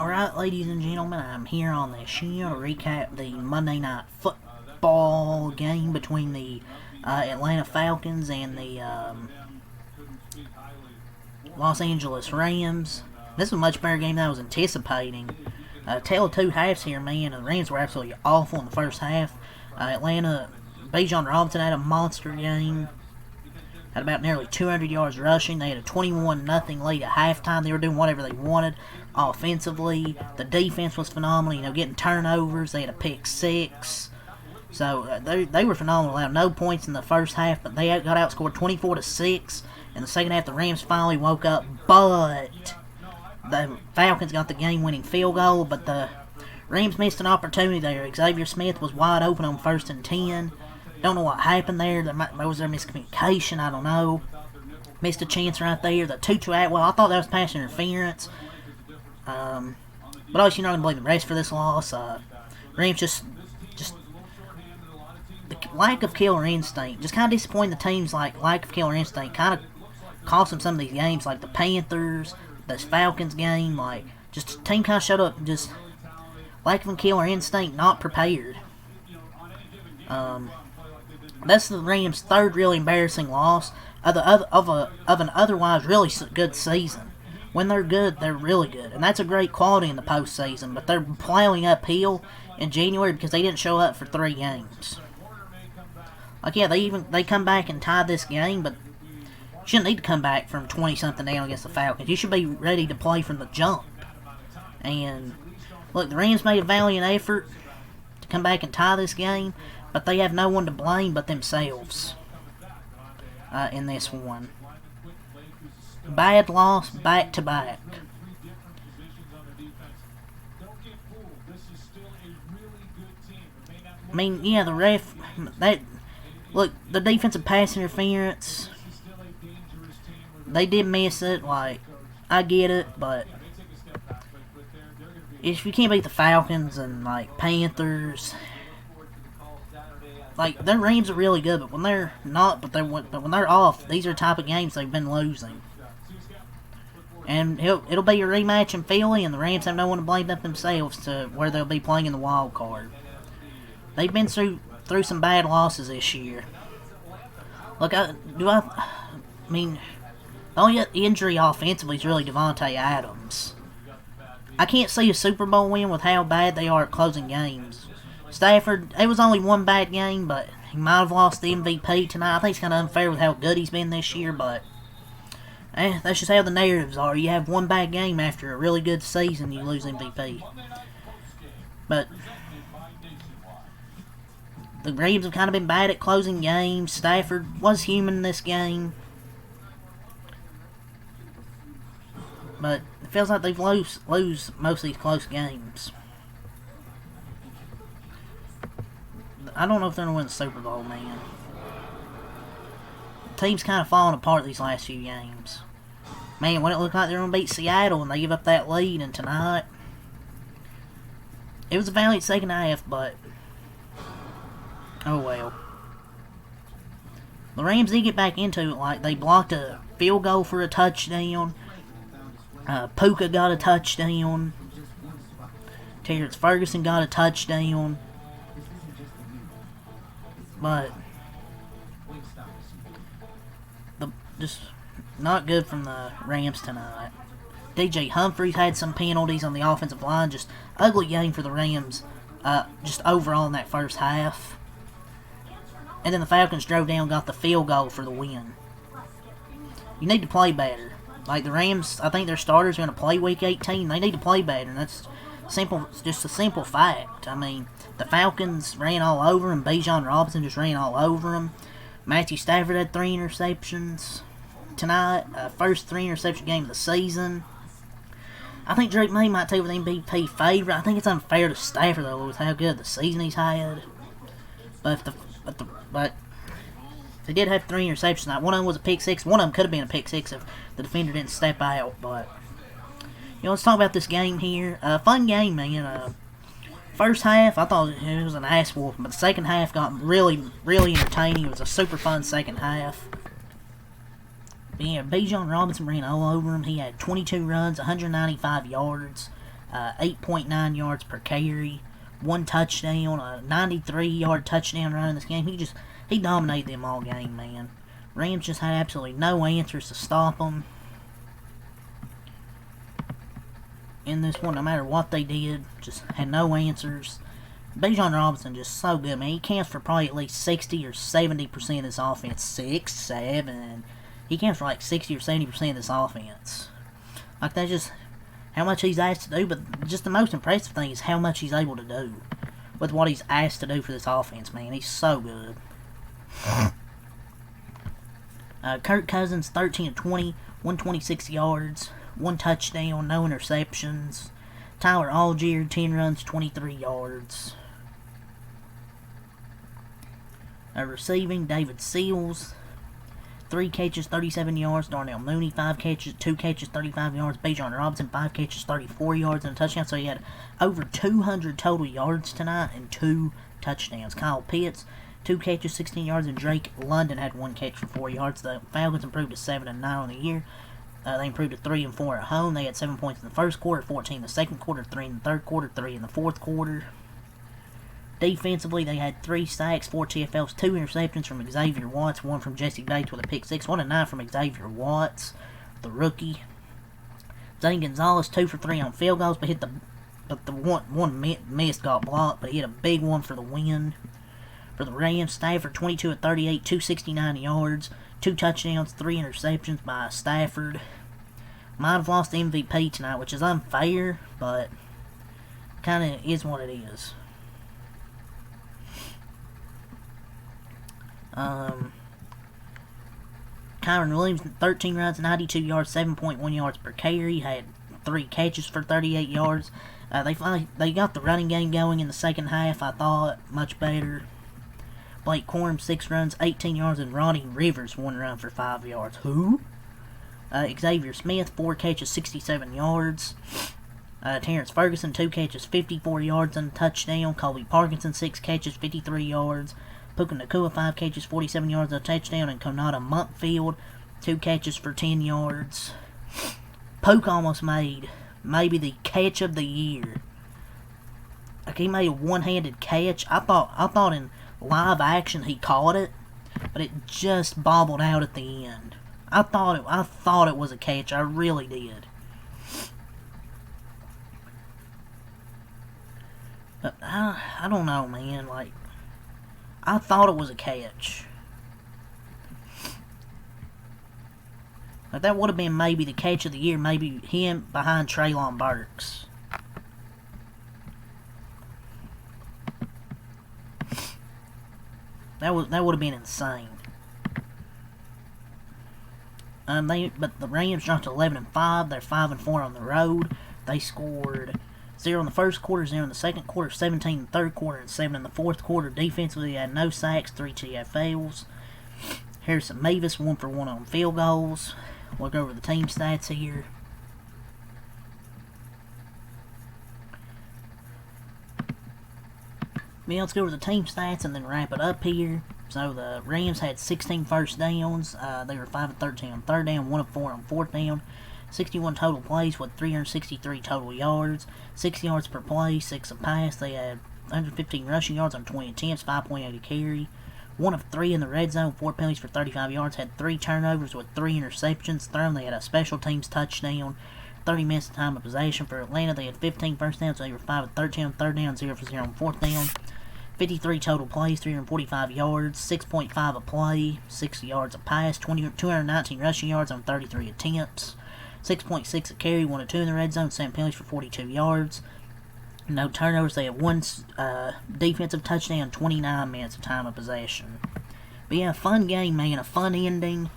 Alright, ladies and gentlemen, I'm here on the show to recap the Monday Night Football game between the Atlanta Falcons and the Los Angeles Rams. This was a much better game than I was anticipating. Tale of two halves here, man. The Rams were absolutely awful in the first half. Atlanta, Bijan Robinson had a monster game. Had about nearly 200 yards rushing. They had a 21-0 lead at halftime. They were doing whatever they wanted offensively. The defense was phenomenal, getting turnovers. They had a pick six. So they were phenomenal. They had no points in the first half, but they got outscored 24-6. In the second half, the Rams finally woke up, but the Falcons got the game-winning field goal, but the Rams missed an opportunity there. Xavier Smith was wide open on 1st and 10. Don't know what happened there. Was there miscommunication? I don't know. Missed a chance right there. The Tutu Atwell, I thought that was pass interference. But obviously you're not going to believe the rest for this loss. Rams just the lack of killer instinct. Just kind of disappointing the teams. Like lack of killer instinct kind of cost them some of these games, like the Panthers, this Falcons game. Like just the team kind of showed up. Just lack of killer instinct, not prepared. That's the Rams' third really embarrassing loss of an otherwise really good season. When they're good, they're really good, and that's a great quality in the postseason. But they're plowing uphill in January because they didn't show up for 3 games. Like yeah, they come back and tied this game, but you shouldn't need to come back from 20-something down against the Falcons. You should be ready to play from the jump. And look, the Rams made a valiant effort to come back and tie this game, but they have no one to blame but themselves in this one. Bad loss, back to back. I mean, yeah, the ref. Look, the defensive pass interference. They did miss it. Like, I get it, but if you can't beat the Falcons and like Panthers. Like, their Rams are really good, but when they're not, but when they're off, these are the type of games they've been losing. And it'll be a rematch in Philly, and the Rams have no one to blame but themselves to where they'll be playing in the wild card. They've been through some bad losses this year. Look, I mean, the only injury offensively is really Devontae Adams. I can't see a Super Bowl win with how bad they are at closing games. Stafford, it was only one bad game, but he might have lost the MVP tonight. I think it's kind of unfair with how good he's been this year, but that's just how the narratives are. You have one bad game after a really good season, you lose MVP. But the Rams have kind of been bad at closing games. Stafford was human in this game. But it feels like they've lose most of these close games. I don't know if they're going to win the Super Bowl, man. The team's kind of falling apart these last few games. Man, when it looked like they were going to beat Seattle and they give up that lead, and tonight, it was a valiant second half, but oh well. The Rams did get back into it. Like, they blocked a field goal for a touchdown. Puka got a touchdown. Terrence Ferguson got a touchdown. But just not good from the Rams tonight. DJ Humphries had some penalties on the offensive line. Just ugly game for the Rams. Just overall in that first half. And then the Falcons drove down and got the field goal for the win. You need to play better. Like the Rams, I think their starters are going to play Week 18. They need to play better, and that's simple. Just a simple fact. I mean, the Falcons ran all over him. Bijan Robinson just ran all over him. Matthew Stafford had 3 interceptions tonight. First 3 interception game of the season. I think Drake May might take over the MVP favorite. I think it's unfair to Stafford though with how good the season he's had. But they did have 3 interceptions tonight. One of them was a pick six. One of them could have been a pick six if the defender didn't step out. But let's talk about this game here. Fun game, man. First half, I thought it was an ass whooping, but the second half got really, really entertaining. It was a super fun second half. But yeah, Bijan Robinson ran all over him. He had 22 runs, 195 yards. 8.9 yards per carry, 1 touchdown, a 93-yard touchdown run in this game. He dominated them all game, man. Rams just had absolutely no answers to stop them in this one, no matter what they did. Just had no answers. Bijan Robinson just so good, man. He counts for probably at least 60 or 70% of this offense. 6, 7. He counts for like 60 or 70% of this offense. Like, that's just how much he's asked to do, but just the most impressive thing is how much he's able to do with what he's asked to do for this offense, man. He's so good. Kirk Cousins, 13 of 20, 126 yards, 1 touchdown, no interceptions. Tyler Algier, 10 runs, 23 yards. Receiving, David Seals, 3 catches, 37 yards. Darnell Mooney, 2 catches, 35 yards. Bijan Robinson, 5 catches, 34 yards and a touchdown. So he had over 200 total yards tonight and 2 touchdowns. Kyle Pitts, 2 catches, 16 yards, and Drake London had 1 catch for 4 yards. The Falcons improved to 7-9 on the year. They improved to 3-4 at home. They had 7 points in the first quarter, 14 in the second quarter, 3 in the third quarter, 3 in the fourth quarter. Defensively, they had 3 sacks, 4 TFLs, 2 interceptions from Xavier Watts, 1 from Jesse Bates with a pick 6, 1 and 9 from Xavier Watts, the rookie. Zane Gonzalez, 2 for 3 on field goals, but the one missed, got blocked, but he hit a big one for the win. For the Rams, Stafford, 22 of 38, 269 yards, 2 touchdowns, 3 interceptions by Stafford. Might have lost the MVP tonight, which is unfair, but kind of is what it is. Kyron Williams, 13 runs, 92 yards, 7.1 yards per carry. Had 3 catches for 38 yards. They got the running game going in the second half, I thought, much better. Blake Corum, 6 runs, 18 yards, and Ronnie Rivers, 1 run for 5 yards. Who? Xavier Smith, 4 catches, 67 yards. Terrence Ferguson, 2 catches, 54 yards, and a touchdown. Colby Parkinson, 6 catches, 53 yards. Puka Nacua, 5 catches, 47 yards, and a touchdown. And Konata Montfield, 2 catches for 10 yards. Puka almost made maybe the catch of the year. Like, he made a one-handed catch. I thought in live action he caught it, but it just bobbled out at the end. I thought it was a catch. I really did. But I don't know, man. Like, I thought it was a catch. Like, that would have been maybe the catch of the year. Maybe him behind Treylon Burks. That would have been insane. But the Rams dropped to 11-5. They're 5-4 on the road. They scored 0 in the first quarter, 0 in the second quarter, 17 in the third quarter, and 7 in the fourth quarter. Defensively, they had no sacks, 3 TFLs. Harrison Mavis, 1 for 1 on field goals. Look over the team stats here. Yeah, let's go over the team stats and then wrap it up here. So the Rams had 16 first downs. They were 5 of 13 on third down, 1 of 4 on fourth down. 61 total plays with 363 total yards. 6 yards per play, 6 a pass. They had 115 rushing yards on 20 attempts, 5.8 a carry. 1 of 3 in the red zone, 4 penalties for 35 yards. Had 3 turnovers with 3 interceptions thrown. They had a special teams touchdown. 30 minutes of time of possession. For Atlanta, they had 15 first downs. So they were 5 of 13 on third down, 0 for 0 on fourth down. 53 total plays, 345 yards, 6.5 a play, 60 yards a pass, 219 rushing yards on 33 attempts, 6.6 a carry, 1 of 2 in the red zone, 7 penalties for 42 yards. No turnovers. They had 1 defensive touchdown, 29 minutes of time of possession. But yeah, fun game, man, a fun ending.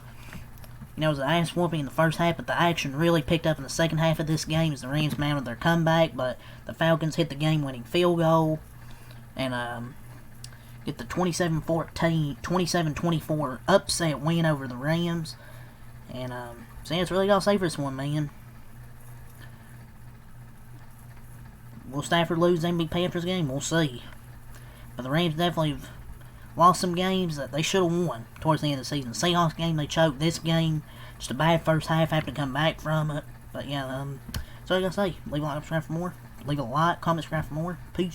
You know, it was an ass whooping in the first half, but the action really picked up in the second half of this game as the Rams mounted their comeback, but the Falcons hit the game-winning field goal and get the 27-24 upset win over the Rams. And so yeah, it's really all say for this one, man. Will Stafford lose the MVP after this game? We'll see. But the Rams definitely have lost some games that they should have won towards the end of the season. Seahawks game, they choked. This game, just a bad first half, having to come back from it. But yeah, So I gotta say, leave a like, subscribe for more. Leave a like, comment, subscribe for more. Peace.